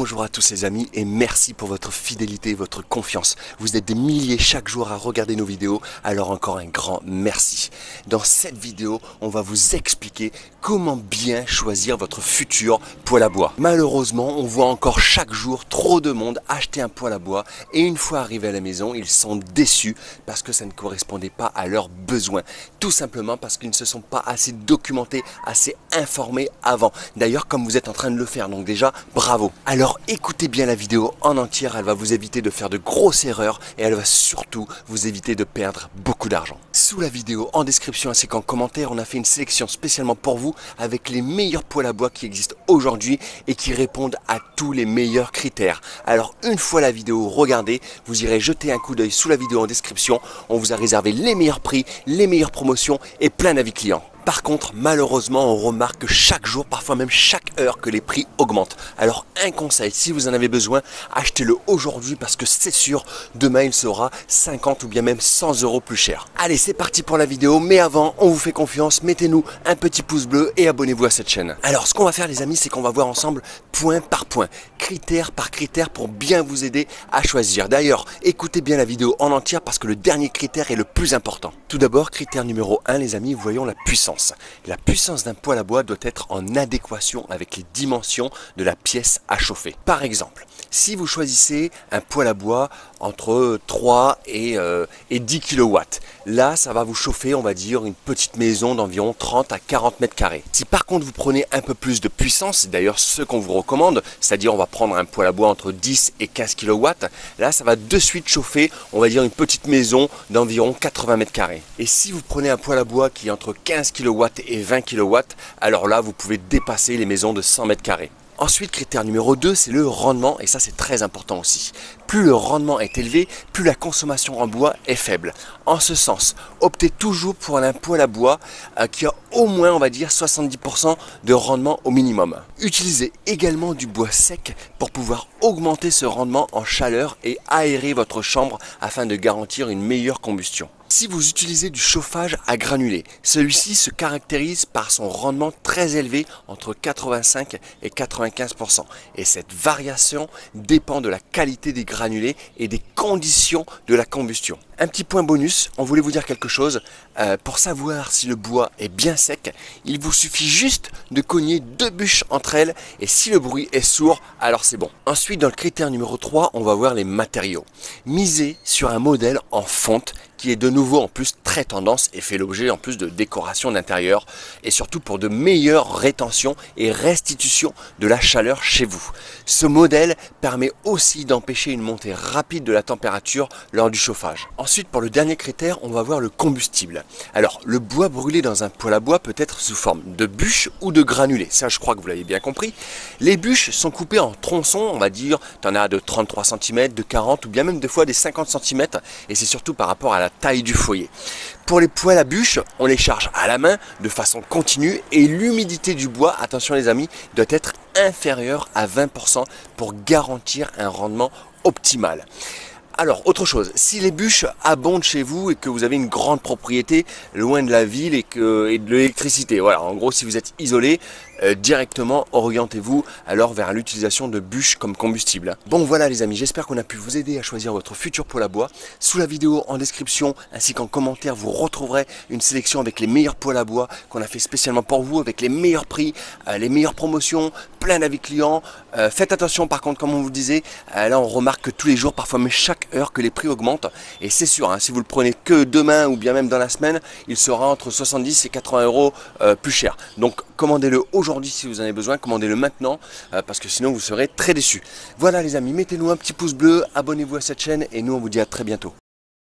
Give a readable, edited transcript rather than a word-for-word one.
Bonjour à tous les amis et merci pour votre fidélité et votre confiance. Vous êtes des milliers chaque jour à regarder nos vidéos, alors encore un grand merci. Dans cette vidéo, on va vous expliquer comment bien choisir votre futur poêle à bois. Malheureusement, on voit encore chaque jour trop de monde acheter un poêle à bois et une fois arrivé à la maison, ils sont déçus parce que ça ne correspondait pas à leurs besoins. Tout simplement parce qu'ils ne se sont pas assez documentés, assez informés avant. D'ailleurs, comme vous êtes en train de le faire, donc déjà, bravo. Alors écoutez bien la vidéo en entière, elle va vous éviter de faire de grosses erreurs et elle va surtout vous éviter de perdre beaucoup d'argent. Sous la vidéo, en description ainsi qu'en commentaire, on a fait une sélection spécialement pour vous avec les meilleurs poêles à bois qui existent aujourd'hui et qui répondent à tous les meilleurs critères. Alors une fois la vidéo regardée, vous irez jeter un coup d'œil sous la vidéo en description. On vous a réservé les meilleurs prix, les meilleures promotions et plein d'avis clients. Par contre, malheureusement, on remarque chaque jour, parfois même chaque heure, que les prix augmentent. Alors, un conseil, si vous en avez besoin, achetez-le aujourd'hui parce que c'est sûr, demain il sera 50 ou bien même 100 € plus cher. Allez, c'est parti pour la vidéo, mais avant, on vous fait confiance, mettez-nous un petit pouce bleu et abonnez-vous à cette chaîne. Alors, ce qu'on va faire les amis, c'est qu'on va voir ensemble, point par point, critère par critère pour bien vous aider à choisir. D'ailleurs, écoutez bien la vidéo en entière parce que le dernier critère est le plus important. Tout d'abord, critère numéro 1, les amis, voyons la puissance. La puissance d'un poêle à bois doit être en adéquation avec les dimensions de la pièce à chauffer. Par exemple, si vous choisissez un poêle à bois entre 3 et 10 kW, là ça va vous chauffer, on va dire, une petite maison d'environ 30 à 40 mètres carrés. Si par contre vous prenez un peu plus de puissance, c'est d'ailleurs ce qu'on vous recommande, c'est-à-dire on va prendre un poêle à bois entre 10 et 15 kW, là ça va de suite chauffer, on va dire, une petite maison d'environ 80 mètres carrés. Et si vous prenez un poêle à bois qui est entre 15 kW et 20 kW, alors là vous pouvez dépasser les maisons de 100 mètres carrés. Ensuite, critère numéro 2, c'est le rendement, et ça c'est très important aussi. Plus le rendement est élevé, plus la consommation en bois est faible. En ce sens, optez toujours pour un poêle à bois qui a au moins, on va dire, 70% de rendement au minimum. Utilisez également du bois sec pour pouvoir augmenter ce rendement en chaleur et aérer votre chambre afin de garantir une meilleure combustion. Si vous utilisez du chauffage à granulés, celui-ci se caractérise par son rendement très élevé entre 85 et 95%. Et cette variation dépend de la qualité des granulés et des conditions de la combustion. Un petit point bonus, on voulait vous dire quelque chose. Pour savoir si le bois est bien sec, il vous suffit juste de cogner 2 bûches entre elles et si le bruit est sourd, alors c'est bon. Ensuite, dans le critère numéro 3, on va voir les matériaux. Misez sur un modèle en fonte qui est de nouveau en plus très tendance et fait l'objet en plus de décoration d'intérieur et surtout pour de meilleures rétentions et restitution de la chaleur chez vous. Ce modèle permet aussi d'empêcher une montée rapide de la température lors du chauffage. Ensuite, pour le dernier critère, on va voir le combustible. Alors, le bois brûlé dans un poêle à bois peut être sous forme de bûches ou de granulés. Ça, je crois que vous l'avez bien compris. Les bûches sont coupées en tronçons, on va dire, tu en as de 33 cm, de 40 ou bien même des fois des 50 cm et c'est surtout par rapport à la taille du foyer. Pour les poêles à bûches, on les charge à la main de façon continue et l'humidité du bois, attention les amis, doit être inférieure à 20% pour garantir un rendement optimal. Alors, autre chose, si les bûches abondent chez vous et que vous avez une grande propriété loin de la ville et de l'électricité, voilà, en gros, si vous êtes isolé, directement orientez-vous alors vers l'utilisation de bûches comme combustible. Bon voilà les amis, j'espère qu'on a pu vous aider à choisir votre futur poêle à bois. Sous la vidéo en description ainsi qu'en commentaire, vous retrouverez une sélection avec les meilleurs poêles à bois qu'on a fait spécialement pour vous, avec les meilleurs prix, les meilleures promotions, plein d'avis clients. Faites attention par contre, comme on vous disait, là on remarque que tous les jours, parfois même chaque heure, que les prix augmentent et c'est sûr, hein, si vous le prenez que demain ou bien même dans la semaine, il sera entre 70 et 80 € plus cher. Donc commandez-le aujourd'hui si vous en avez besoin, commandez-le maintenant parce que sinon vous serez très déçus. Voilà les amis, mettez-nous un petit pouce bleu, abonnez-vous à cette chaîne et nous on vous dit à très bientôt.